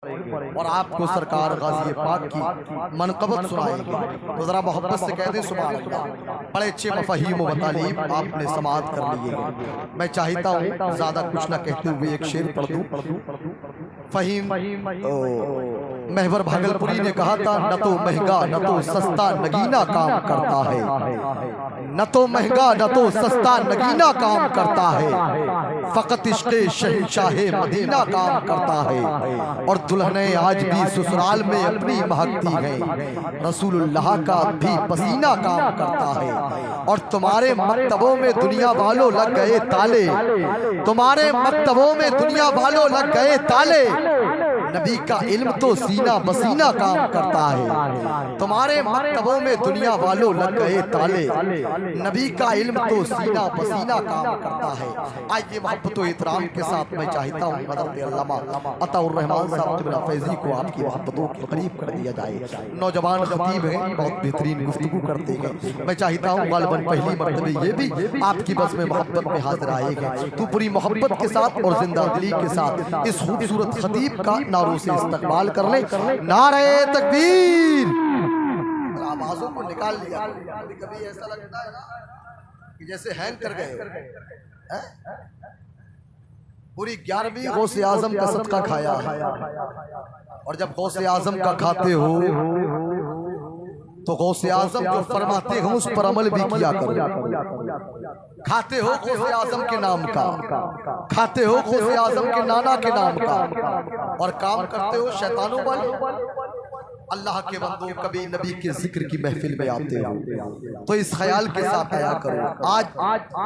और आपको सरकार गाज़ी पाक की मनक़बत सुनाएंगे तो ज़रा मोहब्बत से कह दें सुभान अल्लाह। बड़े अच्छे मफ़ाहीम व तालीम आपने समाअत कर लिए। मैं चाहता हूँ ज़्यादा कुछ ना कहते हुए एक शेर पढ़ दूँ। फ़हीम महवर भागलपुरी ने कहा था, न तो महंगा न तो सस्ता नगीना काम करता है, न तो महंगा न तो सस्ता नगीना काम करता है, फ़कत इश्क़े शहंशाहे मदीना काम करता है। और दुल्हनें आज भी ससुराल में अपनी महकती हैं, रसूलुल्लाह का भी पसीना काम करता है। और तुम्हारे मकतबों में दुनिया वालों लग गए ताले, तुम्हारे मकतबों में दुनिया वालों लग गए ताले, नबी का इल्म तो सीना बसीना काम करता है। तुम्हारे मकतबों में दुनिया वालों लग गए ताले, नबी का इल्म तो सीना बसीना काम करता है। आज ये मोहब्बत व इहतराम के साथ मैं चाहता हूँ हज़रत अल्लामा अताउर रहमान साहब तिबला फैज़ी को आपकी मोहब्बतों के करीब कर दिया जाए। नौजवान खतीब हैं, बहुत बेहतरीन गुफ्तगू करते हैं। मैं चाहता हूँ गालिबन पहली मरतबे ये भी आपकी बस में मोहब्बत में हाजिर आएगा तो पूरी मोहब्बत के साथ और जिंदा दिली के साथ इस खूबसूरत खतीब का नारों से इस्तकबाल कर ले। नारे तकबीर। आवाजों को निकाल लिया। कभी ऐसा लगता है ना कि जैसे हैंग कर गए। पूरी 11वीं गौसे आजम का सदका खाया और जब गौसे आजम का खाते हो तो गौसे आजम जो फरमाते हो उस पर अमल भी किया करो। खाते हो गौसे आजम के नाम का, खाते हो गौसे आजम के नाना के नाम का और काम करते हो शैतानों वाले। अल्लाह के बंदो कभी नबी के जिक्र की महफिल में आते हो तो इस ख्याल के साथ आया करो, आज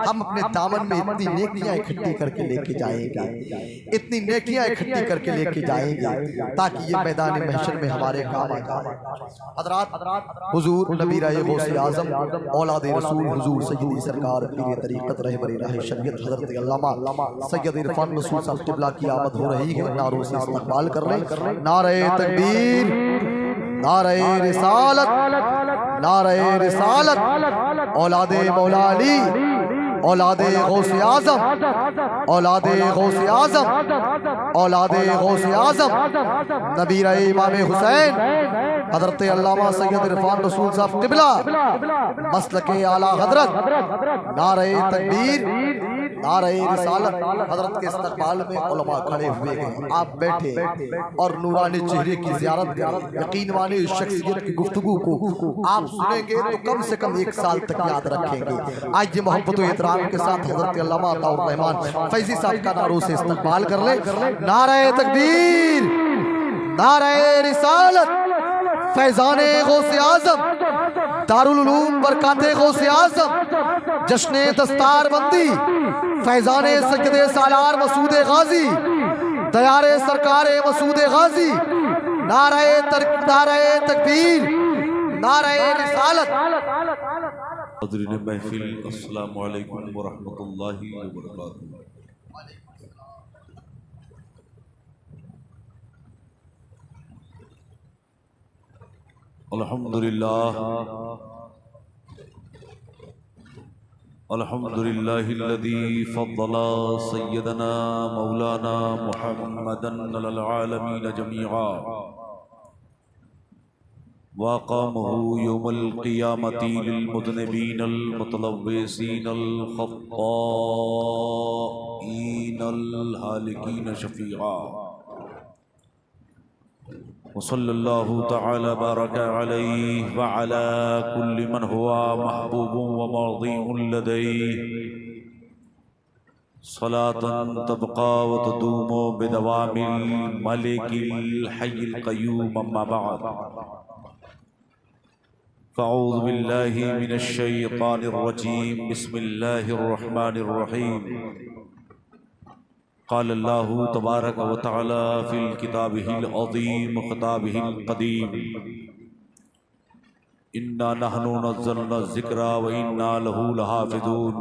हम अपने दामन में इतनी नेकियां इकट्ठी करके लेके जाएंगे, इतनी नेकियां इकट्ठी करके लेके जाएंगे ताकि ये मैदान महशर में हमारे काम आ जाए। हज़रात हुजूर नबी रहे गौसे आजम औलाद रसूल हुजूर सय्यदी सरकार पीर तरीक़त रहबरी राह शरीयत हज़रत अल्लामा सैयद इरफान रसूल साहब क़िबला की आमद हो रही है। नारों से इस्तक़बाल कर रहे। नारे तकबीर, नारे रिसालत, नारे रिसालत। औलादे मौला अली, औलादे गौसे आजम, औलादे गौसे आजम, औलादे गौसे आजम, नबी रहे इमाम हुसैन हज़रत अल्लामा सैयद इरफान रसूल साहब क़िबला मसलके आला हज़रत। नारे तकबीर, नारे रिसालत। हज़रत के इस्तक़बाल में उलमा खड़े हुए हैं, आप बैठे और नूरानी चेहरे की ज़ियारत करें। यकीन माने इस शख्सियत की गुफ्तगू को आप सुनेंगे तो कम से कम 1 साल तक याद रखेंगे। आज ये मोहब्बत व इहतराम के साथ हज़रत अल्लामा अताउर रहमान फैज़ी साहब का नारों से इस्तक़बाल कर ले। नारे तकबीर, नारे रिसालत। फैज़ाने गौसे आज़म, दारुल उलूम बरकाते गौसे आज़म, जश्ने दस्तार बंदी, फैज़ाने सज्जदे सालार मसूदे गाजी, दयारे सरकारे मसूदे गाजी। नारे तकबीर, नारे रिसालत। हाज़रीन महफिल, अस्सलामु अलैकुम व रहमतुल्लाहि व बरकातुहू। अल्हम्दुलिल्लाह, अल्हम्दुलिल्लाहिल्लज़ी फ़द्दला सय्यदना मौलाना मुहम्मदन अलल आलमीन जमीआ वक़ामहु यौमल क़ियामति लिल मुज़निबीनल मुतलव्विसीनल ख़त्ताईनल हालिकीन शफ़ीआ वसल्लल्लाहु तआला बारक अलैहि व अला कुल्लि मन हुवा महबूबुन व मर्ज़ीउन लदैहि सलातन तबक़ा व तदूमु बिदवामिल मलिकिल हय्यिल क़य्यूम अम्मा बअद। फ़अऊज़ु बिल्लाहि मिनश शैतानिर रजीम। बिस्मिल्लाहिर रहमानिर रहीम। क़ाल अल्लाहु तबारक व तआला फ़िल किताबिहिल अज़ीम ख़िताबिहिल क़दीम। इन्ना नहनु नज़्ज़लना ज़िक्रा व इन्ना लहू लहाफ़िज़ून।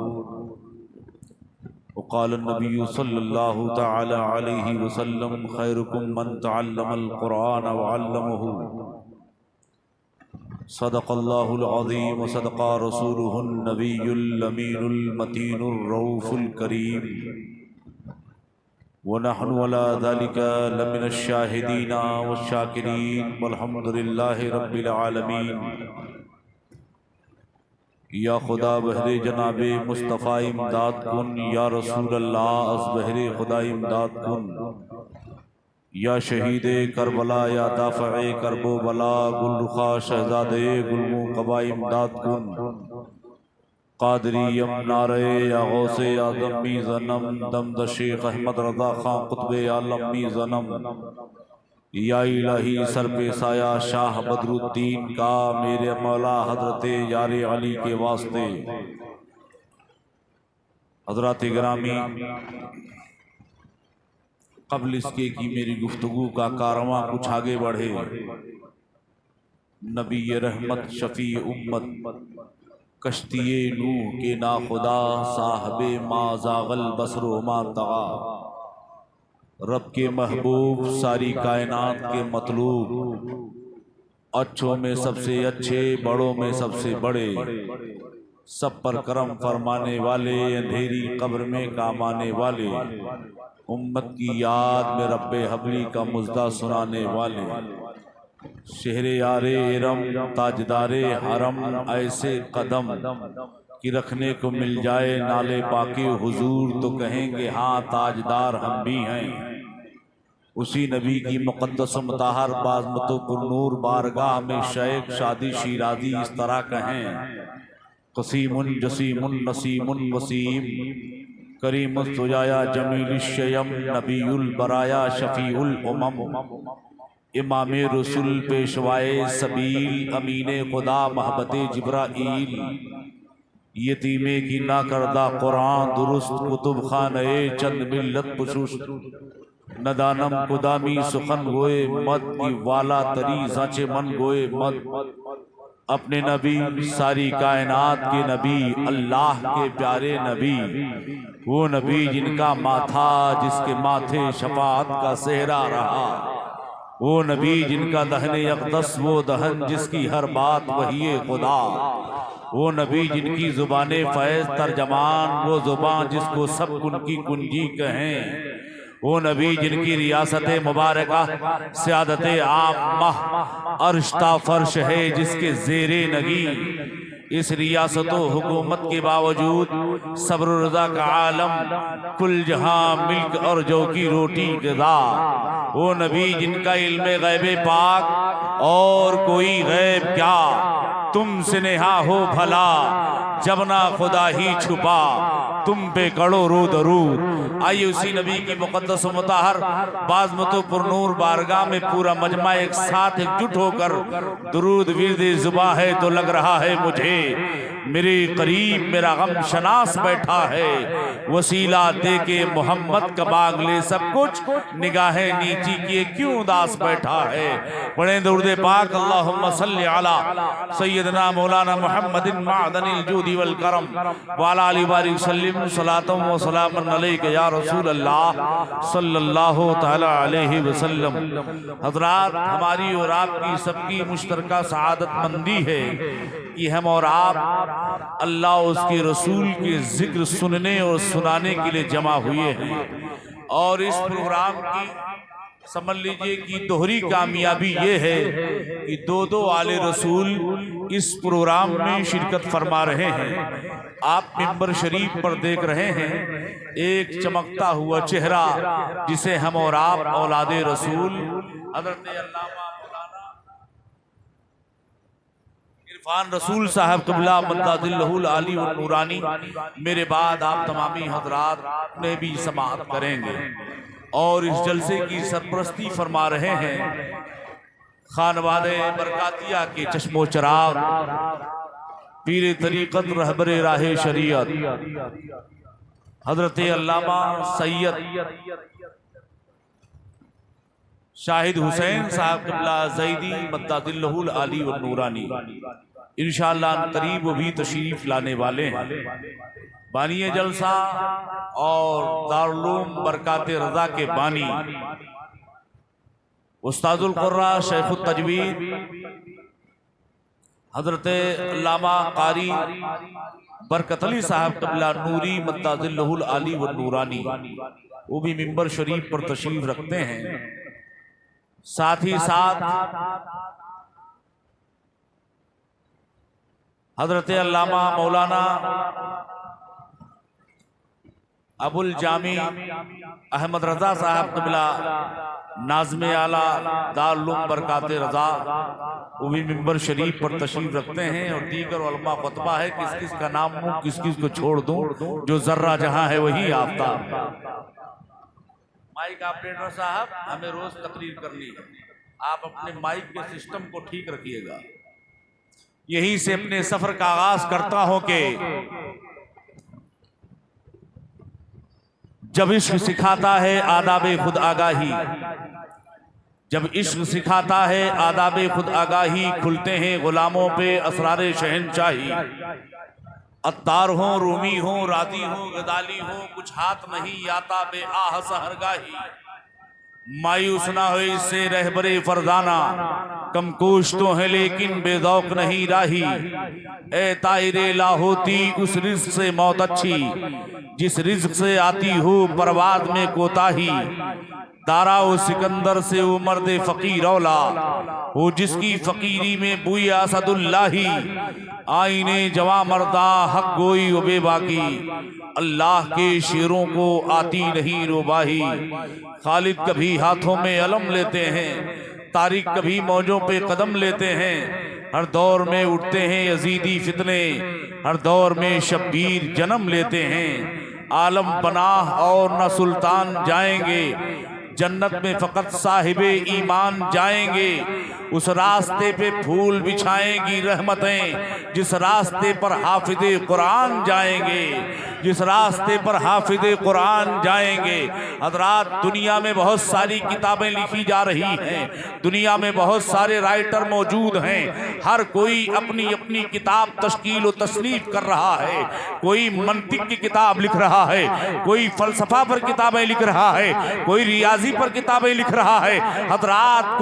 व क़ाल अन्नबिय्यु सल्लल्लाहु तआला अलैहि वसल्लम ख़ैरुकुम मन तअल्लमल क़ुरआन व अल्लमहु। सदक़ल्लाहुल अज़ीम व सदक़ा रसूलुहुन नबियुल अमीनुल मतीनुर रऊफ़ुल करीम। वनहनु अला ज़ालिका लमिन शाहिदीना वशाकिरीन वल्हम्दुलिल्लाहि रब्बिल आलमीन। या खुदा बहरे जनाबे मुस्तफ़ा इमदाद कुन, या रसूल अल्लाह अस बहरे खुदा इमदाद कुन। या शहीद करबला या दाफ़े करबो बला, गुलरुखा शहजादे गुलमू कबा इमदाद कुन। कादरी नारे या गौसे आज़म मी ज़नम, दमद शेख अहमद रज़ा खां कुतबे आलम मी ज़नम। या इलाही सर पे साया शाह बदरुद्दीन का, मेरे मौला हजरत यार अली के वास्ते। हजरत गिरामी, कबल इसके कि मेरी गुफ्तगू का कारवां कुछ आगे बढ़े, नबी रहमत शफी उम्मत कश्तिये नूह के ना खुदा, साहबे मा ज़ागल बसरो मा तगा। रब के महबूब सारी कायनात के मतलूब, अच्छों में सबसे अच्छे बड़ों में सबसे बड़े, सब पर करम फरमाने वाले, अंधेरी कब्र में काम आने वाले, उम्मत की याद में रब्बे हबली का मुजदा सुनाने वाले, शहरे यारे इरम ताजदारे हरम, ऐसे कदम कि रखने को मिल जाए नाले पाके हुजूर, तो कहेंगे हाँ ताजदार हम भी हैं। उसी नबी की मुक़द्दस मुताहर बाज़मतो पुरनूर बारगाह में शेख शादी शिराजी इस तरह कहें, कसीमुन जसीमुन नसीमुन वसीम, करीमुस सुजाया जमील शयम, नबीउल बराया शफीउल उमम, इमामे रसूल पेशवाए सबील, अमीने खुदा महबते जिब्राईल, यतीमे की ना करदा कुरान दुरुस्त, कुतुब खाने चंद मिल्लत पुशुश, नदानम कुदामी सुखन गोए मद की वाला तरी जाचे मन गोए मद। अपने नबी सारी कायनात के नबी, अल्लाह के प्यारे नबी, वो नबी जिनका माथा जिसके माथे शफाअत का सेहरा रहा, वो नबी जिनका दहने अक़दस वो दहन जिसकी हर बात वही खुदा, वो नबी जिनकी ज़ुबाने फैज़ तर्जमान वो ज़ुबान जिसको सब उनकी कुंजी कहें, वो नबी जिनकी रियासत मुबारका सियादत आम्मा अर्शता फर्श है जिसके ज़ेरे नगी। इस रियासत हुकूमत के बावजूद सब्र रज़ा का आलम, कुल जहां मिल्क और जौ की रोटी ग़िज़ा, वो नबी जिनका इल्मे गैबे पाक और कोई गैब क्या, तुमसे नेहा हो भला जब ना खुदा ही छुपा, तुम पे कड़ो रो दरूद। आइए उसी नबी की मुक़द्दस मुताहर बाज़मतो पुरनूर बारगाह में पूरा मजमा एक साथ एकजुट होकर दुरूद विर्द जुबा है तो लग रहा है मुझे, मेरे करीब मेरा गम शनास बैठा है, वसीला दे के मोहम्मद का बाग ले सब कुछ, निगाहें नीची किए क्यों उदास बैठा है। पढ़े दुरूद पाक, अल्लाहुम्मा सल्ली अला सय्यदना मौलाना मुहम्मदिन मादनिल जूदी वल करम वाला अली बारिक सल्लिम सलातम व सलामन अलैका या रसूल अल्लाह सल्लल्लाहु तआला अलैहि वसल्लम। हज़रात, हमारी और आपकी सबकी मुश्तरका सआदतमंदी है कि हम और आप अल्लाह उसके रसूल के जिक्र सुनने और सुनाने के लिए जमा हुए हैं। और इस प्रोग्राम की समझ लीजिए कि दोहरी कामयाबी ये है कि दो आले रसूल इस प्रोग्राम में शिरकत फरमा रहे हैं। आप मिंबर शरीफ पर देख रहे हैं एक चमकता हुआ चेहरा जिसे हम और आप औलादे रसूल हज़रत अल्लामा मौलाना इरफान रसूल साहब क़िबला मद्दादिल्लहुल आली व नूरानी, मेरे बाद आप तमामी हज़रात ने भी समाअत करेंगे और इस जलसे की सरपरस्ती फरमा रहे हैं खानवादे बरकातिया के चश्मो चराग, पीर तरीक़त रहबरे राहे शरीयत हज़रत अल्लामा सैयद शाहिद हुसैन साहब क़िबला ज़ैदी मद्दादिल्लहुल आली व नूरानी, इंशाअल्लाह करीब वो भी तशरीफ़ लाने वाले हैं। बानिए जलसा और दारुल उलूम बरकाते रज़ा के बानी उस्ताजुल क़ुर्रा शेखुत तजवीद हज़रत अल्लामा कारी बरकत अली साहब क़िबला नूरी मद्दादिल्लहुल आली व नूरानी, वो भी मिंबर शरीफ पर तशरीफ रखते हैं। साथ ही साथ हजरत अल्लामा मौलाना अबुल जामी अहमद रजा साहब क़िबला नाज़्मे आला दारुल उलूम बरकाते रजा, वो भी मिंबर शरीफ पर तशरीफ रखते हैं। और दीगर उलमा खुतबा है, किस किस का नाम लूं, किस किस को छोड़ दूं, जो जर्रा जहां है वही आफ्ताब। माइक ऑपरेटर साहब, हमें रोज तकरीर करनी है, आप अपने माइक के सिस्टम को ठीक रखिएगा। यहीं से अपने सफर का आगाज करता हूं कि जब इश्क सिखाता है आदाबे खुद आगाही, जब इश्क सिखाता है आदाबे खुद आगाही, खुलते हैं गुलामों पे असरारे शहनशाही। अत्तार हो, रूमी हो, रादी हो, गदाली हो, कुछ हाथ नहीं आता बे आह सहरगाही। मायूस ना हो इससे रहबरे फरजाना, कम कोश तो है लेकिन बेदौक नहीं राही। ए तायरे लाहोती उस रिज़्क़ से मौत अच्छी, जिस रिज़्क़ से आती हो परवाद में कोताही। दारा ओ सिकंदर से वो मर्द फकीर औला हो, जिसकी फकीरी में बुई असदुल्लाही। आईने जवा मर्दा हक गोई ओ बेबाकी, अल्लाह के शेरों को आती नहीं रुबाही। खालिद कभी हाथों में अलम लेते हैं, तारिक कभी मौजों पे कदम लेते हैं। हर दौर में उठते हैं यजीदी फितने, हर दौर में शब्बीर जन्म लेते हैं। आलम पनाह और न सुल्तान जाएंगे, जन्नत में फकत साहिबे ईमान जाएंगे। उस रास्ते पे फूल बिछाएंगी रहमतें, जिस रास्ते पर हाफिज़े कुरान जाएंगे, जिस रास्ते पर हाफिज़े कुरान जाएंगे। हज़रात, दुनिया में बहुत सारी किताबें लिखी जा रही हैं, दुनिया में बहुत सारे राइटर मौजूद हैं। हर कोई अपनी अपनी किताब तश्कील और तसनीफ कर रहा है। कोई मंतिक की किताब लिख रहा है, कोई फलसफा पर किताबें लिख रहा है, कोई रियाजी पर किताबें लिख रहा है। हज़रात,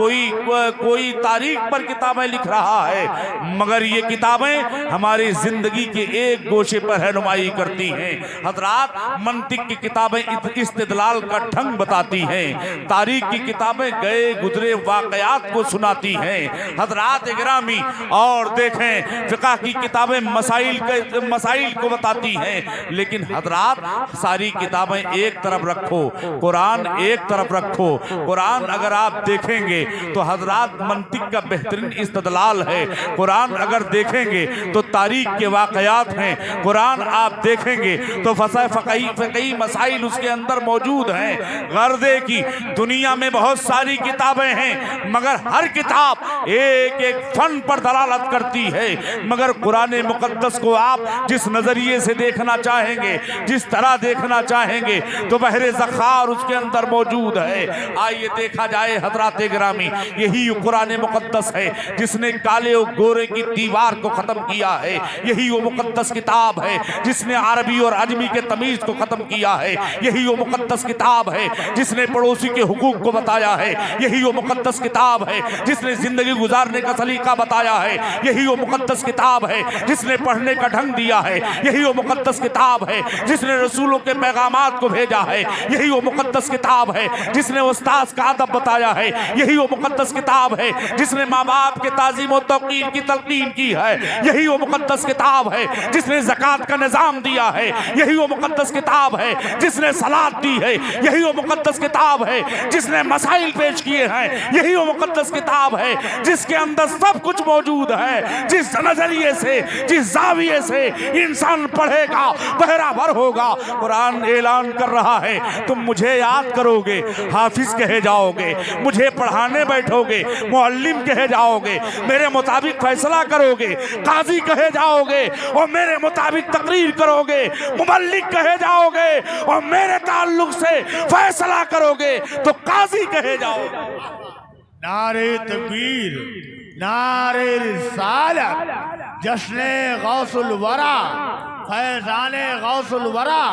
कोई तारीख पर किताबें लिख रहा है, मगर ये किताबें हमारी जिंदगी के एक गोशे पर रहनुमाई करती हैं। हज़रात, मंतिक की किताबें इस्तिदलाल का ढंग बताती हैं, तारीख की किताबें गए गुजरे वाकयात को सुनाती हैं। हज़रात इकरामी, और देखें फिक़ह की किताबें मसाइल को बताती हैं। लेकिन हज़रात, सारी किताबें एक तरफ रखो, कुरान एक तरफ रखो। कुरान अगर आप देखेंगे तो हज़रात मंतिक का बेहतरीन इस्तिदलाल है। कुरान अगर देखेंगे तो तारीख के वाकयात हैं। कुरान आप देखेंगे तो फ़क़ही मसाइल उसके अंदर मौजूद हैं। गर्दे की दुनिया में बहुत सारी किताबें हैं, मगर हर किताब एक एक फन पर दलालत करती है। मगर कुरान मुक़द्दस को आप जिस नज़रिए से देखना चाहेंगे, जिस तरह देखना चाहेंगे, तो बहरे ज़ख़ार उसके अंदर मौजूद है। आइए देखा जाए हज़रात गिरामी, यही कुरान मुक़द्दस है जिसने काले और गोरे की दीवार को ख़त्म किया है। यही वो मुक़द्दस किताब है जिसने अरबी और अजमी के तमीज़ को ख़त्म किया है। यही वो मुक़द्दस किताब है जिसने पड़ोसी के हुकूक को बताया है। यही वो मुक़द्दस किताब है जिसने ज़िंदगी गुजारने का सलीका बताया है। यही वो मुक़द्दस किताब है जिसने पढ़ने का ढंग दिया है। यही वो मुक़द्दस किताब है जिसने रसूलों के पैगामात को भेजा है। यही वो मुक़द्दस किताब है जिसने उस्ताद का अदब बताया है। यही वो मुक़द्दस किताब है जिसने माँ बाप के ताज़ीम और तौक़ीर की तलक़ीन की है। यही वो मुक़द्दस किताब है जिसने ज़कात का निज़ाम दिया है। यही वो मुक़द्दस किताब है जिसने सलात दी है। यही वो मुक़द्दस किताब है जिसने मसाइल पेश किए हैं। यही वो मुक़द्दस किताब है जिसके अंदर सब कुछ मौजूद है। जिस नज़रिए से, जिस ज़ाविये से इंसान पढ़ेगा बहरावर होगा। कुरान ऐलान कर रहा है, तुम मुझे याद करोगे, हाफिज कहे जाओगे, मुझे पढ़ाने बैठोगे, मुअल्लिम कहे जाओगे, मेरे मुताबिक फैसला करोगे, काजी कहे जाओगे और मेरे मुताबिक तकरीर करोगे, मुबल्लिग कहे जाओगे और मेरे ताल्लुक से फैसला करोगे तो काजी कहे जाओगे। नारे तकबीर, नारे रिसालत, जश्ने गौसुल वरा, फैज़ाने गौसुल वरा,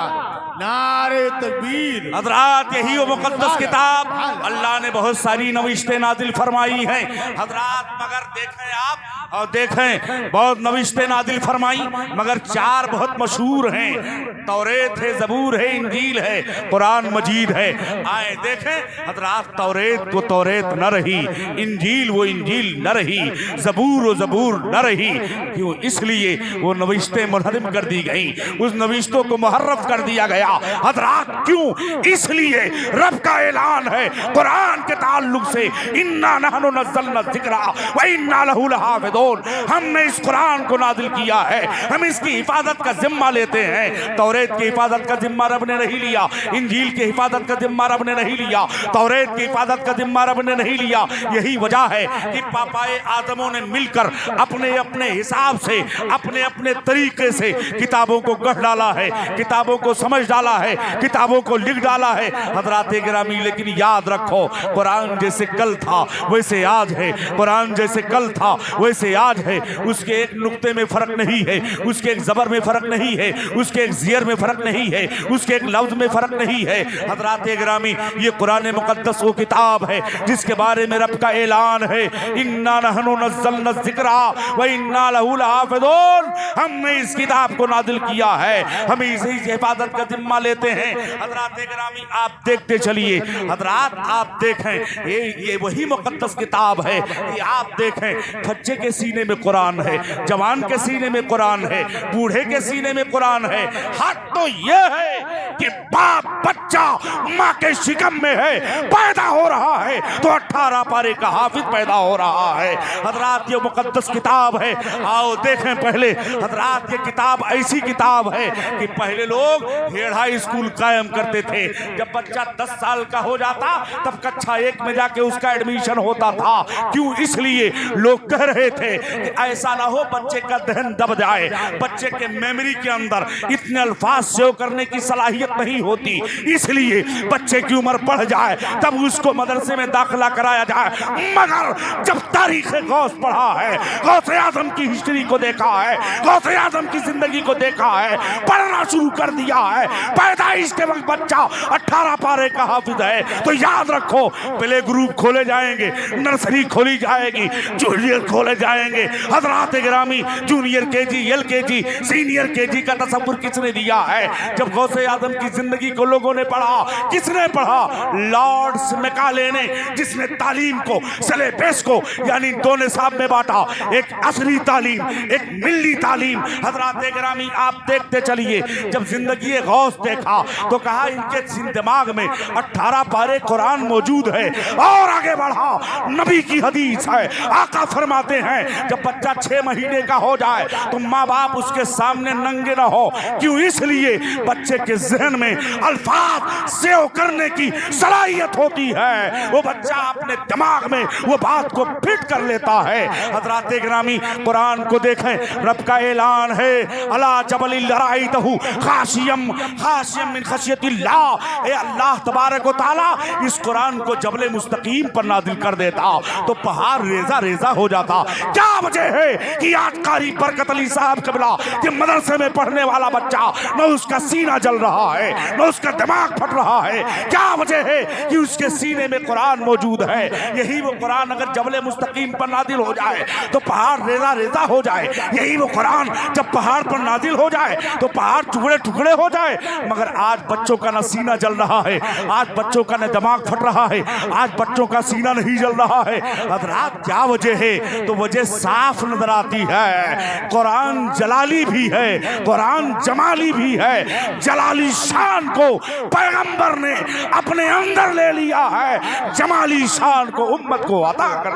नारे तकबीर। हजरात यही वो मुकद्दस किताब अल्लाह ने बहुत सारी नविश्तें नादिल फरमाई हैं हजरात, मगर देखें आप और देखें बहुत नविश्तें नादिल फरमाई, मगर चार बहुत मशहूर हैं। तौरेत है, जबूर है, इंजील है, कुरान मजीद है। आए देखें हजरात, तौरेत वो तौरेत न रही, इंजील वो इंजील न रही, जबूर वो जबूर न रही। क्यों? इसलिए वो नविश्तें मुहर्रम कर दी गई, उस नविश्तों को मुहर्रफ कर दिया गया हजरात। क्यों? इसलिए रब का ऐलान है कुरान के ताल्लुक से, इन्ना नहनु नज़्ज़लना ज़िक्रा व इन्ना लहू लहाफ़िज़ून। हमने इस कुरान को नादिल किया है, हम इसकी हिफाजत का जिम्मा लेते हैं। तौरेत की हिफाजत का जिम्मा रब ने नहीं लिया, इंजील की हिफाजत का जिम्मा रब ने नहीं लिया, तौरेत की हिफाजत का जिम्मा रब ने नहीं लिया। यही वजह है कि पापाए आदमों ने मिलकर अपने अपने हिसाब से, अपने अपने तरीके से किताबों को गढ़ डाला है, किताबों को समझ डाला है, किताबों को लिख डाला है हजरात गिरामी। लेकिन याद रखो, कुरान जैसे कल था वैसे आज है, कुरान जैसे कल था वैसे आज है। उसके एक नुक्ते में फर्क नहीं है, उसके एक जबर में फर्क नहीं है, उसके एक ज़ियर में फर्क नहीं है, उसके एक लफ्ज में फर्क नहीं है हजरात गिरामी। ये कुरान मुकद्दस वो किताब है जिसके बारे में रब का ऐलान है, इन्ना नहनु नज़्ज़लना ज़िक्रा व इन्ना लहू लहाफ़िज़ून। हमने इस किताब को नादिल किया है, हम इसी हिफाजत का जिम्मा लेते हैं हजरात गिरामी। आप देखते चलिए हजरात, आप देखें ये वही मुकद्दस किताब है। ये आप देखें, बच्चे के सीने में कुरान है, जवान के सीने में कुरान है, बूढ़े के सीने में कुरान है। हद तो ये है कि बाप बच्चा माँ के शिकम में है, पैदा हो रहा है तो 18 पारे का हाफिज पैदा हो रहा है हजरात। ये मुकद्दस किताब है। आओ देखें पहले हजरात, ये किताब ऐसी किताब है कि पहले लोग हेड़ा स्कूल कायम करते थे। जब बच्चा 10 साल का हो जाता तब कक्षा 1 में जाके उसका एडमिशन होता था। क्यों? इसलिए लोग कह रहे थे कि ऐसा ना हो बच्चे का दहन दब जाए, बच्चे के मेमोरी के अंदर इतने अल्फाज सेव करने की सलाहियत नहीं होती, इसलिए बच्चे की उम्र बढ़ जाए तब उसको मदरसे में दाखिला कराया जाए। मगर जब तारीख गौस पढ़ा है, गौसे आजम की हिस्ट्री को देखा है, गौसे आजम की जिंदगी को देखा है, पढ़ना शुरू कर दिया है, पैदाइश के वक्त बच्चा 18 पारे का हाफिज है तो याद रखो प्ले ग्रुप खोले जाएंगे, नर्सरी खोली जाएगी, जूनियर खोले जाएंगे हजरात गिरामी। Junior KG, LKG, senior KG का तसव्वुर किसने दिया है? जब गौसे आजम की जिंदगी को लोगों ने पढ़ा, किसने पढ़ा? लॉर्ड्स मैकाले ने, जिसने तालीम को, सिलेबस को यानी दो निसाब में बांटा, एक असली तालीम, एक मिल्ली तालीम हजरात गिरामी। आप देखते चलिए, जब जिंदगी गौस देखा तो कहा इनके दिमाग में 18 पारे कुरान मौजूद है। और आगे बढ़ा, नबी की हदीस है, आका फरमाते हैं जब बच्चा 6 महीने का हो जाए तो माँ बाप उसके सामने नंगे ना हो। क्यों? इसलिए बच्चे के जहन में अल्फाज सेव करने की सलाहियत होती है, वो बच्चा अपने दिमाग में वो बात को फिट कर लेता है हजरात गिरामी। कुरान को देखें, रब का ऐलान है, अला जबल लराइतहु खाशियम खाशियम मिन खशियतिल्लाह। ए अल्लाह तबारक व तआला इस कुरान को जबल मुस्तकीम पर नादिल कर देता तो पहाड़ रेजा रेजा हो जाता। क्या वजह है कि आज कारी बरकत अली साहब कबला के मदरसे में पढ़ने वाला बच्चा न उसका सीना जल रहा है, न उसका दिमाग फट रहा है? क्या वजह है कि उसके सीने में कुरान मौजूद है? यही वो कुरान अगर जबल मुस्तकीम पर नादिल हो जाए तो पहाड़ रेजा रेजा हो जाए। यही वो कुरान जब पहाड़ पर नादिल हो जाए तो पहाड़ टुकड़े टुकड़े हो जाए। मगर आज बच्चों का न सीना जल रहा है, आज बच्चों का न दिमाग फट रहा है, आज बच्चों का सीना नहीं जल रहा है हजरात। क्या वजह है? तो वजह साफ नजर आती है, कुरान जलाली भी है, कुरान जमाली भी है। जलाली शान को पैगंबर ने अपने अंदर ले लिया है, जमाली शान को उम्मत को अता कर।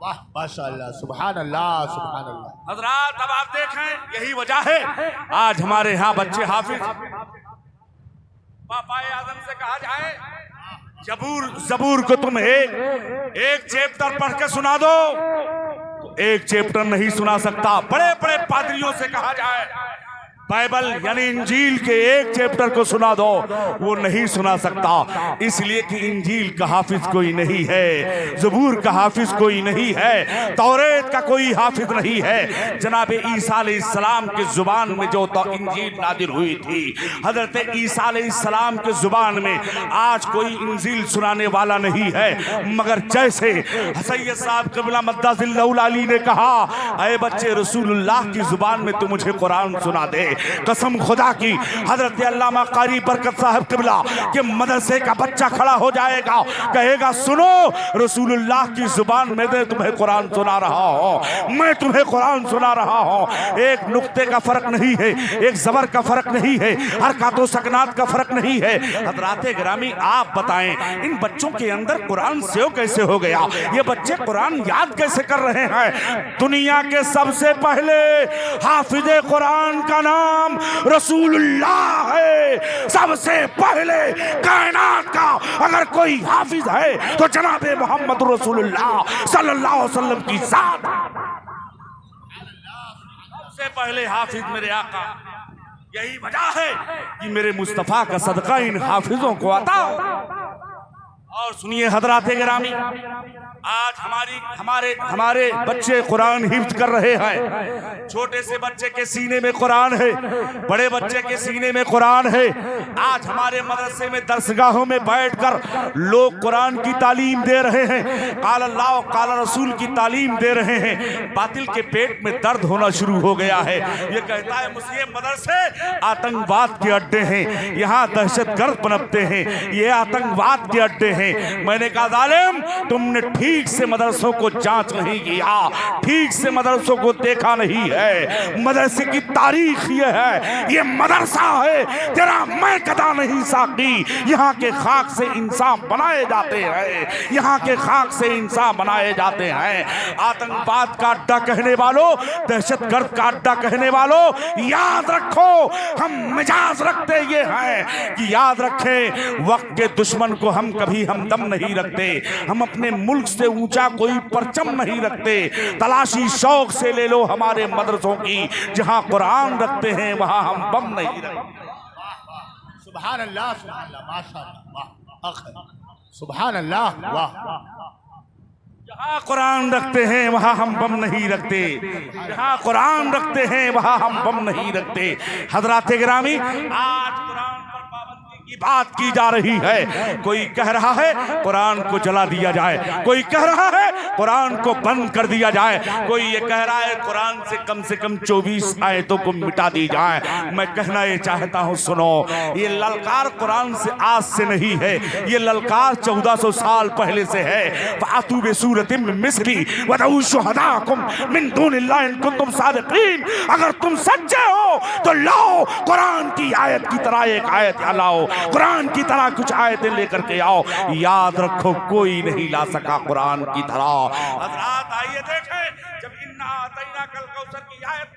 माशाअल्लाह, सुभान अल्लाह, सुभान अल्लाह। हजरात अब आप देखें, यही वजह है आज हमारे यहाँ बच्चे हाफिज। पापाए आजम से कहा जाए जबूर को तुम एक चैप्टर पढ़ के सुना दो, तो एक चैप्टर नहीं सुना सकता। बड़े बड़े पादरियों से कहा जाए बाइबल यानी इंजील के एक चैप्टर को सुना दो, वो नहीं सुना सकता, इसलिए कि इंजील का हाफिज कोई नहीं है, ज़बूर का हाफिज कोई नहीं है, तौरेत का कोई हाफिज नहीं है। जनाब ईसा अलैहिस्सलाम के जुबान में जो तो इंजील नादिल हुई थी, हजरत ईसा अलैहिस्सलाम के जुबान में आज कोई इंजील सुनाने वाला नहीं है। मगर जैसे सैयद साहब क़िबला मद्दाज़िल्लहुल अली ने कहा, अरे बच्चे रसूलुल्लाह की जुबान में तू मुझे कुरान सुना दे, कसम खुदा की हजरत अल्लामा कारी बरकत साहब क़िबला के मदरसे का बच्चा खड़ा हो जाएगा, कहेगा सुनो रसूलुल्लाह की जुबान में दे तुम्हें कुरान सुना रहा हूं, मैं तुम्हें कुरान सुना रहा हूं। एक नुक्ते का फर्क नहीं है, एक जबर का फर्क नहीं है, हरकत सकनात का फर्क नहीं है। हजरात गिरामी आप बताएं इन बच्चों के अंदर कुरान से कैसे हो गया, ये बच्चे कुरान याद कैसे कर रहे हैं। दुनिया के सबसे पहले हाफिज कुरान का नाम रसूलुल्लाह है, सबसे पहले कायनात का अगर कोई हाफिज है तो जनाब मोहम्मद रसूलुल्लाह सल्लल्लाहु अलैहि वसल्लम की जात सबसे पहले हाफिज मेरे आका। यही वजह है कि मेरे मुस्तफ़ा का सदका इन हाफिजों को आता। और सुनिए हजरात गिरामी, आज हमारे बच्चे कुरान हिफ्ज कर रहे हैं। छोटे से बच्चे के सीने में कुरान है, बड़े बच्चे के सीने में कुरान है। आज हमारे मदरसे में दरसगाहों में बैठकर लोग कुरान की तालीम दे रहे हैं, काल अल्लाह काल रसूल की तालीम दे रहे हैं। बातिल के पेट में दर्द होना शुरू हो गया है। ये कहता है मुस्लिम मदरसे आतंकवाद के अड्डे हैं, यहाँ दहशतगर्द पनपते हैं, ये आतंकवाद के अड्डे हैं। मैंने कहा जालिम, तुमने ठीक से मदरसों को जांच नहीं किया, ठीक से मदरसों को देखा नहीं है। मदरसे की तारीख ये है, ये मदरसा है, तेरा मैं कदा नहीं साकी। यहाँ के खाक से इंसान बनाए जाते हैं, यहाँ के खाक से इंसान बनाए जाते हैं। आतंकवाद का अड्डा कहने वालों, दहशतगर्द का अड्डा कहने वालों, याद रखो हम मिजाज रखते ये हैं कि याद रखें वक्त के दुश्मन को हम कभी हमदम नहीं रखते, हम अपने मुल्क से ऊंचा कोई परचम नहीं रखते। तलाशी शौक से ले लो हमारे मदरसों की, जहां कुरान रखते हैं वहां हम बम नहीं रखते। सुभान अल्लाह, सुभान अल्लाह, माशाअल्लाह, सुभान अल्लाह, वाह। जहाँ कुरान रखते हैं वहाँ हम बम नहीं रखते, जहाँ कुरान रखते हैं वहाँ हम बम नहीं रखते। हजरात गिरामी, आज कुरान पर पाबंदी की बात की जा रही है। कोई कह रहा है कुरान को जला दिया जाए, कोई कह रहा है कुरान को बंद कर दिया जाए, कोई ये कह रहा है कुरान से कम 24 आयतों को मिटा दी जाए। मैं कहना ये चाहता हूँ, सुनो, ये ललकार कुरान से आज से नहीं है, ये ललकार 1400 साल पहले से है। फातू बेसूरतिम मिस्ली वदऊ शुहदाकुम मिन दुनिल्लाह इन कुंतुम सादिकीन। अगर तुम सच्चे हो तो लाओ कुरान की आयत की तरह एक आयत लाओ, कुरान की तरह कुछ आयतें लेकर के आओ। याद रखो कोई नहीं ला सका कुरान की तरह। हज़रात आइए देखें, जब इन्ना आतैना कल कौसर की आयत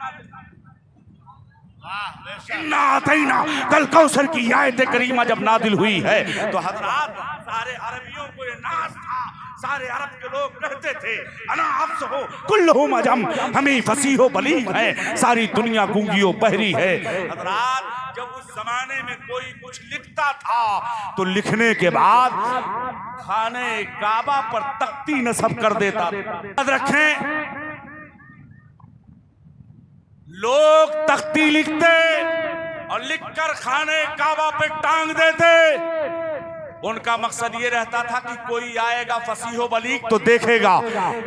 इन्ना आतैना कल कौसर की आयत करीमा जब नादिल हुई है तो हज़रात सारे अरबियों को ये नाज था, सारे अरब के लोग कहते थे अना अफ्स हो कुल्लुहुम अजम, हमें फसीहो बलीग है, सारी दुनिया गूंगियो बहरी है। हज़रात जब उस जमाने में कोई कुछ लिखता था तो लिखने के बाद खाने काबा पर तख्ती नस्ब कर देता। याद रखें, लोग तख्ती लिखते और लिखकर खाने काबा पे टांग देते। उनका मकसद ये रहता था कि कोई आएगा फसीहो बलीग तो देखेगा,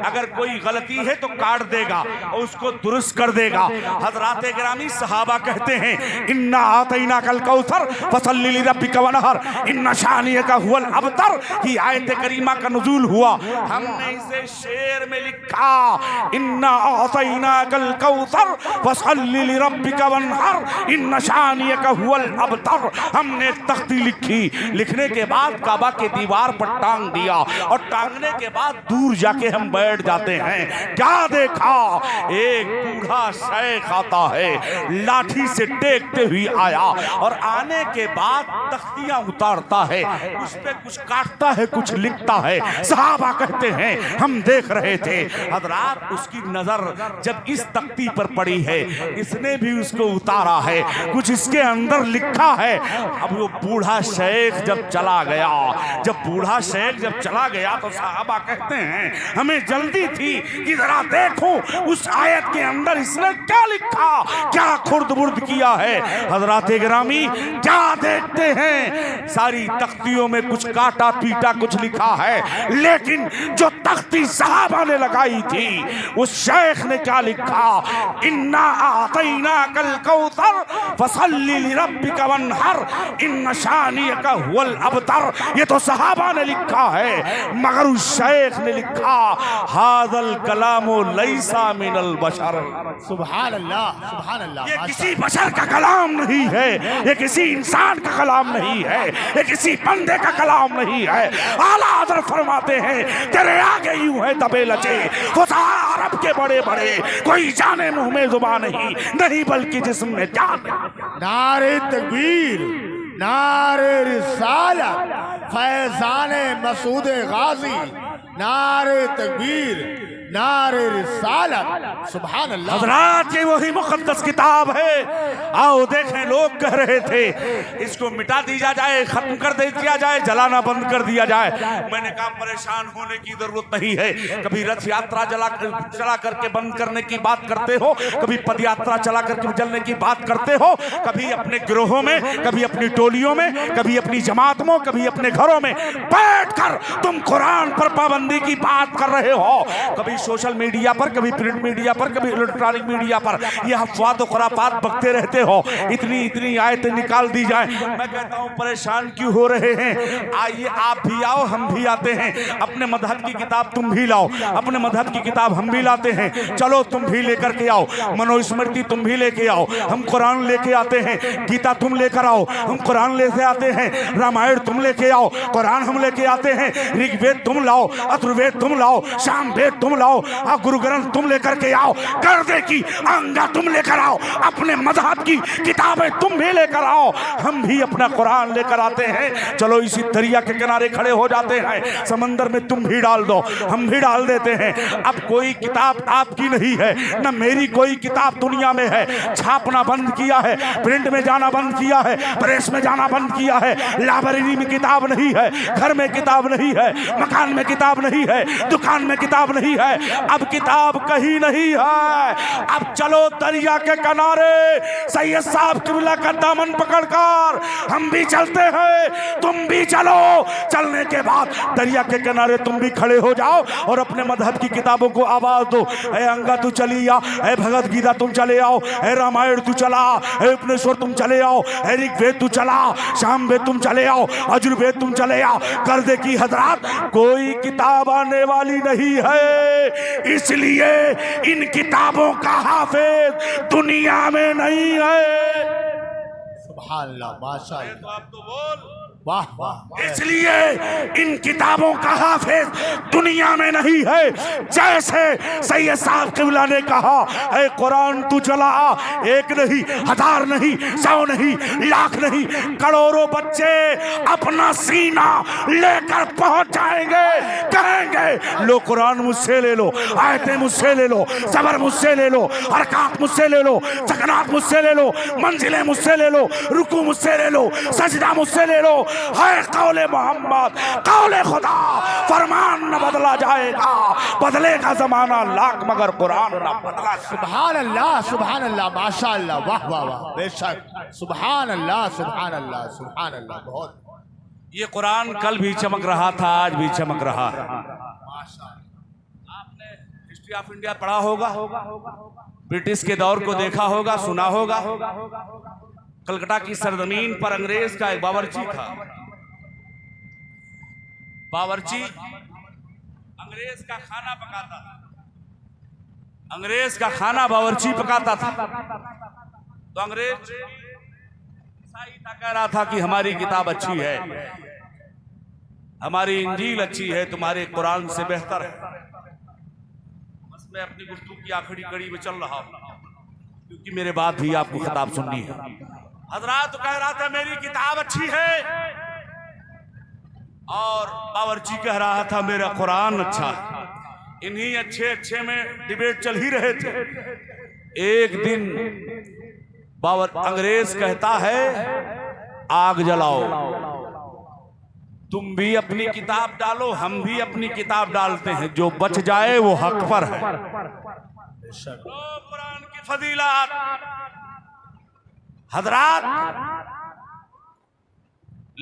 अगर कोई गलती है तो काट देगा और उसको दुरुस्त कर देगा। हजरात गिरामी, सहाबा कहते हैं इन्ना आतैना कल कौसर फसल्ली लिरब्बिका वनहर इन्ना शानियका हुवल अबतर की आयत करीमा का नुज़ूल हुआ। हमने इसे शेर में लिखा, इन्ना आतैना कल कौसर फसल्ली लिरब्बिका वनहर इन्ना शानियका हुवल अबतर। हमने तख्ती लिखी, लिखने के बाद बाद काबा के दीवार पर टांग दिया और टांगने के बाद दूर जाके हम बैठ जाते हैं। क्या देखा, एक बूढ़ा शेख आता है, लाठी से टेकते हुए आया और आने के बाद तख्तियां उतारता है, उस पे कुछ काटता है, कुछ लिखता है। सहाबा कहते हैं हम देख रहे थे हजरात, उसकी नजर जब इस तख्ती पर पड़ी है, इसने भी उसको उतारा है, कुछ इसके अंदर लिखा है। अब वो बूढ़ा शेख जब चला गया, जब चला गया तो सहाबा कहते हैं हमें जल्दी थी कि जरा देखो उस आयत के अंदर इसने क्या लिखा, क्या खुर्द-बुर्द किया है। हजरात गिरामी क्या देखते हैं, सारी तख्तियों में कुछ काटा पीटा कुछ लिखा है, लेकिन जो तख्ती सहाबा ने लगाई थी उस शेख ने क्या लिखा, इन्ना आतैना कल कौसर फसल्ली लिरब्बिका वन्हर इन्न शानियका हुवल अबतर। ये तो सहाबा ने लिखा है, मगर उस शेख ने लिखा हादल कलामो लैसा मिनल बशर। सुभान अल्लाह, सुभान अल्लाह। ये किसी बशर का कलाम नहीं है, ये किसी इंसान का कलाम नहीं है, ये किसी बंदे का कलाम नहीं है। आला हज़रत फरमाते हैं तेरे आगे यूं है दबे लचे अरब के बड़े बड़े, कोई जाने मुंह में जुबान नहीं बल्कि जिस्म में जान। नारे तकबीर, नारे रिसालत, फैज़ाने मसूद गाजी, नारे तकबीर, नारे रिसालत। सुभान अल्लाह। हज़रात ये वही मुक़द्दस किताब है। आओ देखें, लोग कह रहे थे इसको मिटा दिया जाए, खत्म कर दिया जाए, जलाना बंद कर दिया जाए। मैंने कहा परेशान होने की जरूरत नहीं है। कभी रथ यात्रा चला करके बंद करने की बात करते हो, कभी पद यात्रा चला करके जलने की बात करते हो, कभी अपने गिरोहों में, कभी अपनी टोलियों में, कभी अपनी जमात में, कभी अपने घरों में बैठकर तुम कुरान पर पाबंदी की बात कर रहे हो। कभी सोशल मीडिया पर, कभी प्रिंट मीडिया पर, कभी इलेक्ट्रॉनिक मीडिया पर ये अफवाह खुराफात बकते रहते हो। इतनी आयतें निकाल दी जाए। मैं कहता हूँ परेशान क्यों हो रहे हैं, आइए आप भी आओ, हम भी आते हैं। अपने मजहब की किताब तुम भी लाओ, अपने मजहब की किताब हम भी लाते हैं। चलो तुम भी लेकर के आओ, मनोस्मृति तुम भी लेके आओ, हम कुरान लेके आते हैं। गीता तुम लेकर आओ, हम कुरान लेके आते हैं। रामायण तुम लेके आओ, कुरान हम लेके आते हैं। ऋग्वेद तुम लाओ, अथर्ववेद तुम लाओ, सामवेद तुम लाओ, गुरु ग्रंथ तुम लेकर के आओ, गर्दे की अंगा तुम लेकर आओ, अपने मजहब की किताबें तुम भी लेकर आओ, हम भी अपना कुरान लेकर आते हैं। चलो इसी दरिया के किनारे खड़े हो जाते हैं, समंदर में तुम भी डाल दो, हम भी डाल देते हैं। अब कोई किताब आपकी नहीं है, न मेरी कोई किताब दुनिया में है। छापना बंद किया है, प्रिंट में जाना बंद किया है, प्रेस में जाना बंद किया है, लाइब्रेरी में किताब नहीं है, घर में किताब नहीं है, मकान में किताब नहीं है, दुकान में किताब नहीं है। अब किताब कहीं नहीं है। अब चलो दरिया के किनारे सैयद साहब किबला का दामन पकड़कर हम भी चलते हैं, तुम भी चलो। चलने के बाद दरिया के किनारे तुम भी खड़े हो जाओ और अपने मजहब की किताबों को आवाज दो। ऐ अंगा तू चली आ, ऐ भगवद गीता तुम चले आओ, ऐ रामायण तू चला, ऐ उपनिषद तुम चले आओ, ऐ ऋग्वेद तू चला, सामवेद तुम चले आओ, यजुर्वेद तुम चले आओ। कर दे की हजरात कोई किताब आने वाली नहीं है, इसलिए इन किताबों का हाफिज दुनिया में नहीं है। सुभान अल्लाह, माशाअल्लाह। तो आप तो बोल वाह वाह। इसलिए इन किताबों का हाफिज दुनिया में नहीं है। जैसे सैयद साहब किबला ने कहा ऐ कुरान तू चला, एक नहीं, हजार नहीं, 100 नहीं, लाख नहीं, करोड़ों बच्चे अपना सीना लेकर पहुंच जाएंगे, कहेंगे लो कुरान मुझसे ले लो, आयतें मुझसे ले लो, सबर मुझसे ले लो, हरकत मुझसे ले लो, सकनात मुझसे ले लो, मंजिलें मुझसे ले लो, रुकू मुझसे ले लो, सजदा मुझसे ले लो। है कौले मोहम्मद, कौले खुदा, फरमान न बदला जाएगा, बदलेगा जमाना लाख मगर कुरान न बदला। सुभान अल्लाह, सुभान अल्लाह, माशाअल्लाह, वाह वाह वाह, बेशक, सुभान अल्लाह, सुभान अल्लाह, सुभान अल्लाह। बहुत ये कुरान कल भी चमक रहा था, आज भी चमक रहा है। आपने हिस्ट्री ऑफ इंडिया पढ़ा होगा, ब्रिटिश के दौर को देखा होगा, सुना होगा। कलकत्ता की सरजमीन पर अंग्रेज का एक बावर्ची था। बावर्ची अंग्रेज का खाना पकाता था, अंग्रेज का खाना बावर्ची पकाता था। तो अंग्रेज कह रहा था कि हमारी किताब अच्छी है, हमारी इंजील अच्छी है, तुम्हारे कुरान से बेहतर है। बस मैं अपनी गुफ्तगू की आखिरी कड़ी में चल रहा हूँ, क्योंकि मेरे बाद भी आपको खिताब सुननी है। हजरात कह रहा था मेरी किताब अच्छी है, और बावर्ची कह रहा था मेरा कुरान अच्छा है। इन्हीं अच्छे अच्छे में डिबेट चल ही रहे थे। एक दिन अंग्रेज कहता है आग जलाओ, तुम भी अपनी किताब डालो, हम भी अपनी किताब डालते हैं, जो बच जाए वो हक पर है। कुरान की फजीलत हजरात,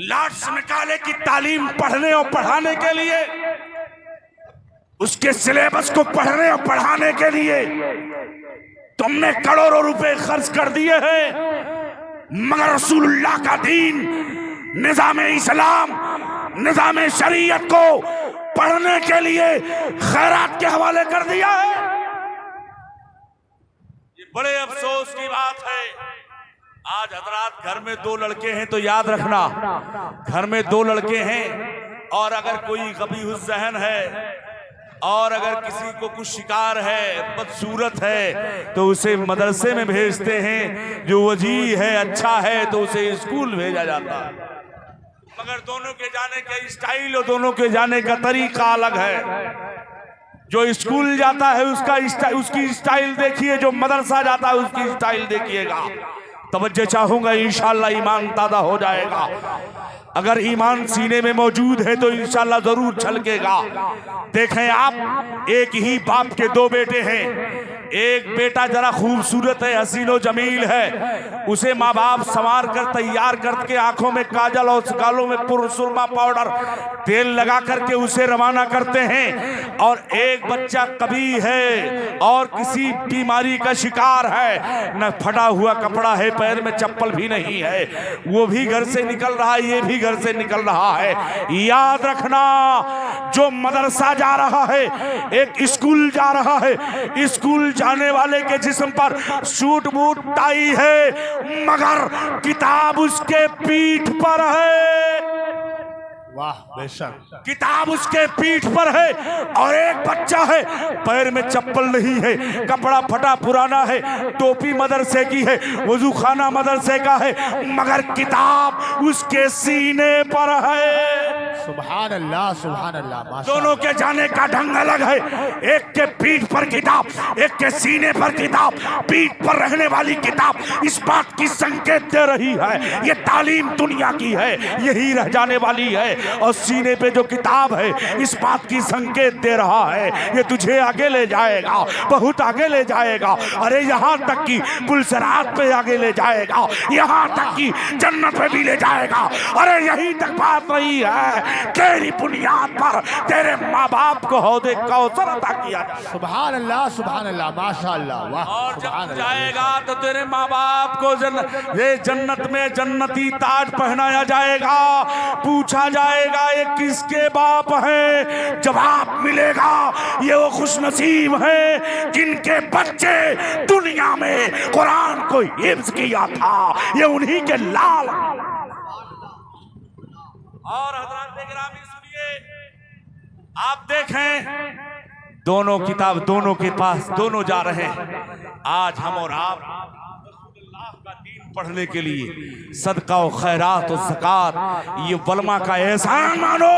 लाट्स निकाले की तालीम पढ़ने और पढ़ाने के लिए, उसके सिलेबस को पढ़ने और पढ़ाने के लिए तुमने करोड़ों रुपए खर्च कर दिए हैं, मगर रसूलुल्लाह का दीन, निजाम इस्लाम, निजाम शरीयत को पढ़ने के लिए खैरात के हवाले कर दिया है। ये बड़े अफसोस की बात है। आज हजरात घर में 2 लड़के हैं तो याद रखना, घर में 2 लड़के हैं, और अगर कोई गबीहुज ज़हन है और अगर किसी को कुछ शिकार है, बदसूरत है, तो उसे मदरसे में भेजते हैं। जो वजी है, अच्छा है, तो उसे स्कूल भेजा जाता है। मगर दोनों के जाने का स्टाइल और दोनों के जाने का तरीका अलग है। जो स्कूल जाता है उसकी स्टाइल देखिए, जो मदरसा जाता है उसकी स्टाइल देखिएगा। तवज्जो चाहूंगा, इंशाअल्लाह ईमान ताज़ा हो जाएगा। अगर ईमान सीने में मौजूद है तो इंशाअल्लाह जरूर छलकेगा। देखें आप, एक ही बाप के 2 बेटे हैं। एक बेटा जरा खूबसूरत है, हसीनो जमील है, उसे माँ बाप संवार कर तैयार करके आंखों में काजल और गालों में सुरमा पाउडर तेल लगा करके उसे रवाना करते हैं। और एक बच्चा कभी है और किसी बीमारी का शिकार है, न फटा हुआ कपड़ा है, पैर में चप्पल भी नहीं है, वो भी घर से निकल रहा है, ये भी घर से निकल रहा है। याद रखना, जो मदरसा जा रहा है, एक स्कूल जा रहा है, स्कूल जाने वाले के जिस्म पर सूट बूट टाई है, मगर किताब उसके पीठ पर है। वाह, बेशक किताब उसके पीठ पर है। और एक बच्चा है, पैर में चप्पल नहीं है, कपड़ा फटा पुराना है, टोपी मदरसे की है, वजू खाना मदरसे का है, मगर किताब उसके सीने पर है। सुभान अल्लाह, सुभान अल्लाह। दोनों के जाने का ढंग अलग है। एक के पीठ पर किताब, एक के सीने पर किताब। पीठ पर रहने वाली किताब इस बात की संकेत दे रही है ये तालीम दुनिया की है, यही रह जाने वाली है। और सीने पे जो किताब है इस बात की संकेत दे रहा है ये तुझे आगे ले जाएगा, बहुत आगे ले जाएगा। अरे यहाँ तक कि पुलसरात पे आगे ले जाएगा, यहाँ तक कि जन्नत पे भी ले जाएगा। अरे यही तक बात नहीं है, तेरी बुनियाद पर तेरे माँ बाप को हौदे कौसर अता किया जाए। सुभान अल्लाह, सुभान अल्लाह, माशाअल्लाह, वाह। और जब जाएगा तो तेरे माँ बाप को जन्नत में जन्नती ताज पहनाया जाएगा। पूछा जाएगा ये किसके बाप हैं? जवाब मिलेगा ये वो खुशनसीब हैं जिनके बच्चे दुनिया में कुरान को हिफ्ज़ किया था, ये उन्हीं के लाल। और हज़रात गिरामी सुनिए, आप देखें दोनों किताब दोनों के पास दोनों जा रहे हैं। आज हम और आप अल्लाह का दीन पढ़ने के लिए सदका और खैरात और ज़कात, ये वलमा का एहसान मानो।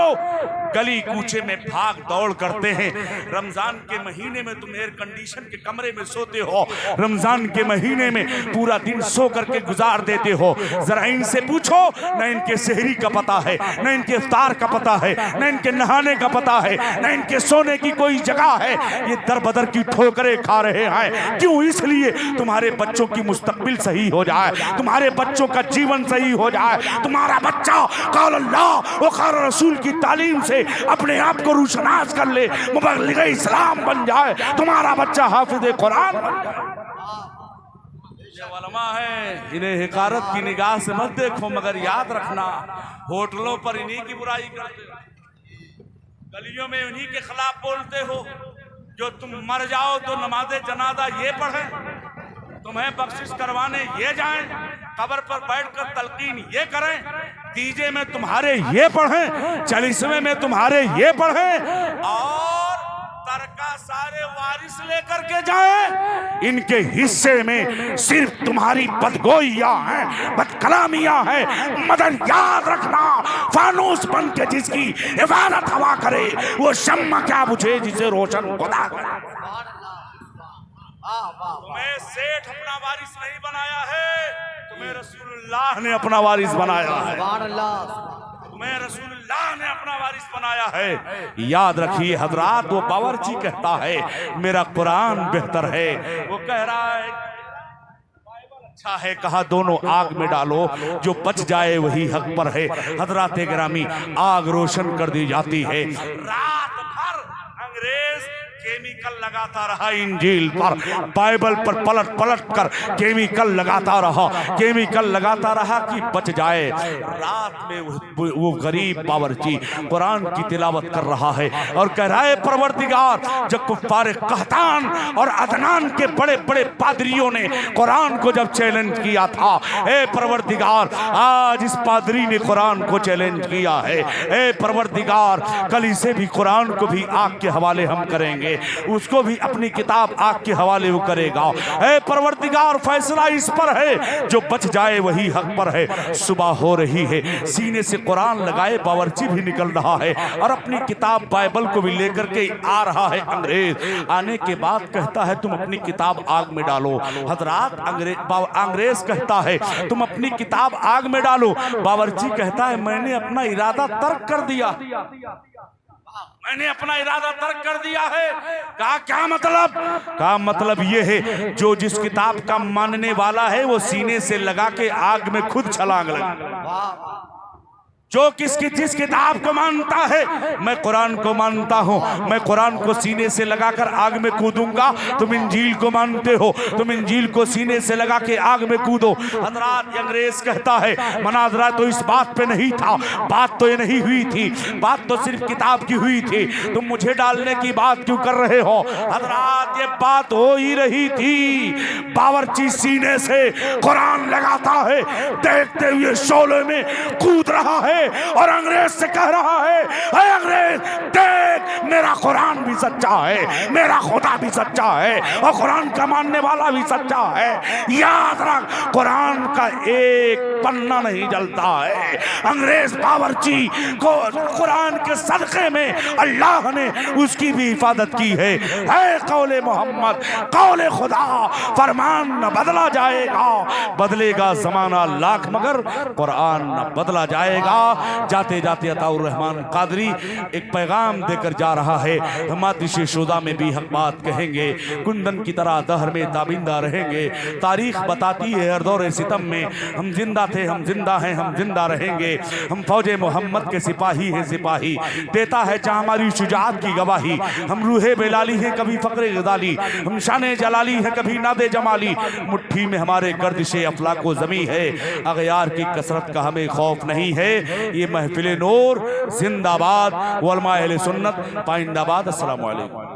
गली कूचे में भाग दौड़ करते हैं। रमजान के महीने में तुम एयर कंडीशन के कमरे में सोते हो, रमजान के महीने में पूरा दिन सो करके गुजार देते हो। जरा इनसे पूछो, न इनके सेहरी का पता है, न इनके इफ्तार का पता है, न इनके नहाने का पता है, न इनके सोने की कोई जगह है। ये दर बदर की ठोकरें खा रहे हैं। क्यों? इसलिए तुम्हारे बच्चों की मुस्तकबिल सही हो जाए, तुम्हारे बच्चों का जीवन सही हो जाए, तुम्हारा बच्चा कौल अल्लाह व कौल रसूल की तालीम से अपने आप को रोशनास कर ले, मुबल्लिग इस्लाम बन जाए, तुम्हारा बच्चा हाफिज कुरान बन जाए। ये उलमा है, इन्हें हिकारत की निगाह से मत देखो, मगर याद रखना होटलों पर इन्हीं की बुराई करते हो, गलियों में इन्हीं के खिलाफ बोलते हो। जो तुम मर जाओ तो नमाज़े जनाजा ये पढ़ें, तुम्हें बख्शिश करवाने ये जाएं, कब्र पर बैठकर तलकीन ये करें, तीजे में तुम्हारे ये पढ़ें, चालीसवें में तुम्हारे ये पढ़ें और तरका सारे वारिस लेकर के जाएं। इनके हिस्से में सिर्फ तुम्हारी बदगोइयां हैं, बदकलामियां हैं। मगर याद रखना, फानूस बन के जिसकी इबादत हवा करे वो शम्मा क्या बुझे जिसे रोशन खुदा करे। तुम्हें सेठ अपना वारिस नहीं बनाया है, तुम्हें रसूलुल्लाह ने अपना वारिस बनाया है। तुम्हें रसूलुल्लाह ने अपना वारिस बनाया है। याद रखिए हजरात, वो बावर्ची कहता है मेरा कुरान बेहतर है। वो कह रहा है अच्छा है, कहा दोनों आग में डालो, जो बच जाए वही हक पर है। हजरात गिरामी, आग रोशन कर दी जाती है। रात भर अंग्रेज केमिकल लगाता रहा इंजील पर, बाइबल पर पलट पलट कर केमिकल लगाता रहा, केमिकल लगाता रहा कि बच जाए। रात में वो गरीब बावर्ची कुरान की तिलावत कर रहा है और कह रहा है परवरदिगार, जब कुफ्फार कहतान और अदनान के बड़े बड़े पादरियों ने कुरान को जब चैलेंज किया था, ए परवरदिगार आज इस पादरी ने कुरान को चैलेंज किया है। ए परवरदिगार, कल इसे भी कुरान को भी आग के हवाले हम करेंगे, उसको भी अपनी किताब आग के हवाले वो करेगा। ऐ परवरदिगार, फैसला इस पर है, जो बच जाए वही हक पर है। सुबह हो रही है, सीने से कुरान लगाए बावर्ची भी निकल रहा है और अपनी किताब बाइबल को भी लेकर के आ रहा है अंग्रेज। आने के बाद कहता है तुम अपनी किताब आग में डालो। हजरात, अंग्रेज कहता है तुम अपनी किताब आग में डालो। बावर्ची कहता है मैंने अपना इरादा तर्क कर दिया, मैंने अपना इरादा तर्क कर दिया है। कहा क्या मतलब? कहा मतलब ये है जो जिस किताब का मानने वाला है वो सीने से लगा के आग में खुद छलांग लगे। जो जिस किताब को मानता है, मैं कुरान को मानता हूं, मैं कुरान को सीने से लगाकर आग में कूदूंगा। तुम इंजील को मानते हो, तुम इंजील को सीने से लगा के आग में कूदो। हजरात, अंग्रेज कहता है मनाजरा तो इस बात पे नहीं था, बात तो ये नहीं हुई थी, बात तो सिर्फ किताब की हुई थी, तुम मुझे डालने की बात क्यों कर रहे हो? हजरात, ये बात हो ही रही थी। बावर्ची सीने से कुरान लगाता है, देखते हुए शोले में कूद रहा है और अंग्रेज से कह रहा है अरे अंग्रेज देख, मेरा कुरान भी सच्चा है, मेरा खुदा भी सच्चा है और कुरान का मानने वाला भी सच्चा है। याद रख, कुरान का एक पन्ना नहीं जलता है। अंग्रेज बावर्ची को कुरान के सदके में अल्लाह ने उसकी भी हिफाजत की है। कौले मोहम्मद, कौले खुदा, फरमान न बदला जाएगा, बदलेगा जमाना लाख मगर कुरान न बदला जाएगा। जाते जाते अताउर रहमान कादरी एक पैगाम देकर जा रहा है। हम आतिश शुदा में भी हक बात कहेंगे, कुंदन की तरह दहर में ताबिंदा रहेंगे। तारीख बताती है हर दौरे सितम में हम जिंदा थे, हम जिंदा हैं, हम जिंदा रहेंगे। हम फौजे मोहम्मद के सिपाही हैं, सिपाही देता है जहाँ हमारी शुजाअत की गवाही। हम रूहे बेलाली हैं, कभी फकरे गदाली, हम शाने जलाली हैं, कभी नादे जमाली। मुट्ठी में हमारे गर्दिशे अफलाको जमी है, अगयार की कसरत का हमें खौफ नहीं है। ये महफिल नूर जिंदाबाद, उलमा अहले सुन्नत पाइंदाबाद। अस्सलाम वालेकुम।